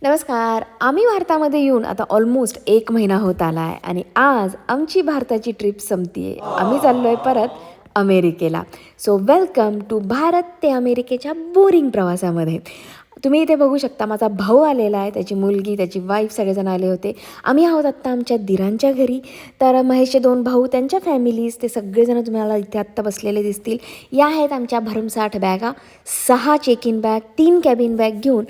नमस्कार. आम्ही भारतामध्ये येऊन आता ऑलमोस्ट 1 महिना होत आला आहे आणि आज आमची भारताची ट्रिप संपतीये. आम्ही चाललो आहे परत अमेरिकेला. सो वेलकम टू भारत ते अमेरिकेच्या बोरिंग प्रवासामध्ये. तुम्ही इथे बघू शकता माझा भाऊ आलेला आहे, त्याची मुलगी, त्याची वाईफ सगळेजण आले होते. आम्ही आहोत आत्ता आमच्या दिरांच्या घरी. तर महेशचे 2 भाऊ, त्यांच्या फॅमिलीज, ते सगळेजण तुम्हाला इथे आत्ता बसलेले दिसतील. या आहेत आमच्या भरमसाठ बॅगा, 6 check in bag, 3 cabin bag घेऊन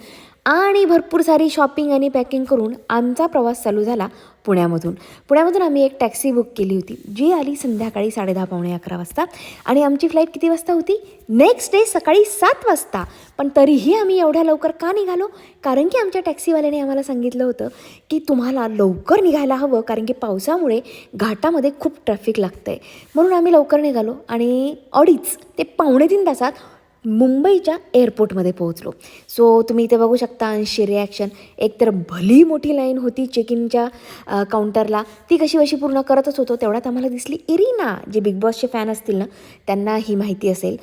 आणि भरपूर सारी शॉपिंग आणि पॅकिंग करून आमचा प्रवास चालू झाला पुण्यामधून आम्ही एक टॅक्सी बुक केली होती, जी आली संध्याकाळी 10:30 पावणे 11 वाजता. आणि आमची फ्लाईट किती वाजता होती? नेक्स्ट डे सकाळी 7 वाजता. पण तरीही आम्ही एवढ्या लवकर का निघालो? कारण की आमच्या टॅक्सीवाल्याने आम्हाला सांगितलं होतं की तुम्हाला लवकर निघायला हवं, कारण की पावसामुळे घाटामध्ये खूप ट्रॅफिक लागतं आहे. म्हणून आम्ही लवकर निघालो आणि 2.5 ते पावणे 3 तासात मुंबईच्या एअरपोर्टमध्ये पोहोचलो. सो तुम्ही इथे बघू शकता आमची रिॲक्शन. एकतर भली मोठी लाईन होती चेक इनच्या काउंटरला, ती कशी पूर्ण करतच होतो. तेवढ्यात आम्हाला दिसली इरिना. जे बिग बॉसचे फॅन असतील ना, त्यांना ही माहिती असेल.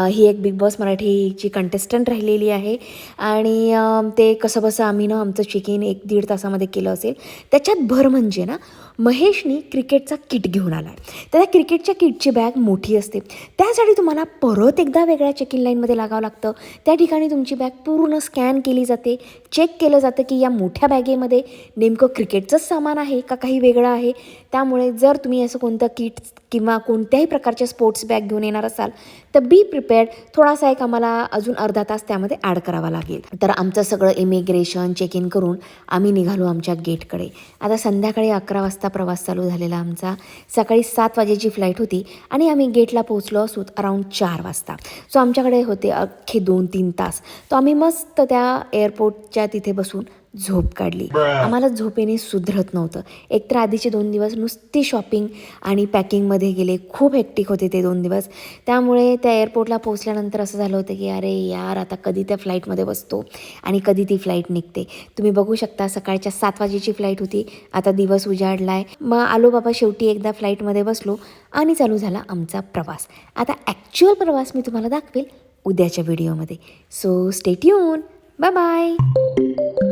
ही एक बिग बॉस मराठीची कंटेस्टंट राहिलेली आहे. आणि ते कसंबसं आम्ही ना आमचं चेक इन 1-1.5 तासामध्ये केलं असेल. त्याच्यात भर म्हणजे ना, महेशनी क्रिकेटचा किट घेऊन आला आहे. त्या क्रिकेटच्या किटची बॅग मोठी असते, त्यासाठी तुम्हाला परत एकदा वेगळ्या चेक इन लाईनमध्ये लागावं लागतं. त्या ठिकाणी तुमची बॅग पूर्ण स्कॅन केली जाते, चेक केलं जातं की या मोठ्या बॅगेमध्ये नेमकं क्रिकेटचंच सामान आहे का काही वेगळं आहे. त्यामुळे जर तुम्ही असं कोणतं किट किंवा कोणत्याही प्रकारचे स्पोर्ट्स बॅग घेऊन येणार असाल तर बी प्रिपेअर्ड. थोडासा एक आम्हाला अजून अर्धा तास त्यामध्ये ॲड करावा लागेल. तर आमचं सगळं इमिग्रेशन चेक इन करून आम्ही निघालो आमच्या गेटकडे. आता संध्याकाळी 11 वाजता प्रवास चालू झालेला आमचा. सकाळी 7 वाजेची फ्लाईट होती आणि आम्ही गेटला पोहोचलो असू अराऊंड 4 वाजता. सो आमच्याकडे होते अख्खे 2-3 तास. तो आम्ही मस्त त्या एअरपोर्टच्या तिथे बसून झोप काढली. आम्हाला झोपेने सुधरत नव्हतं. एकतर आधीचे 2 दिवस नुसती शॉपिंग आणि पॅकिंगमध्ये गेले. खूप हेक्टिक होते ते 2 दिवस. त्यामुळे त्या एअरपोर्टला पोहोचल्यानंतर असं झालं होतं की अरे यार, आता कधी त्या फ्लाईटमध्ये बसतो आणि कधी ती फ्लाईट निघते. तुम्ही बघू शकता सकाळच्या 7 वाजेची फ्लाईट होती. आता दिवस उजाडला आहे. मग आलो बाबा, शेवटी एकदा फ्लाईटमध्ये बसलो आणि चालू झाला आमचा प्रवास. आता ॲक्च्युअल प्रवास मी तुम्हाला दाखवेल उद्याच्या व्हिडिओमध्ये. So stay tuned. Bye bye.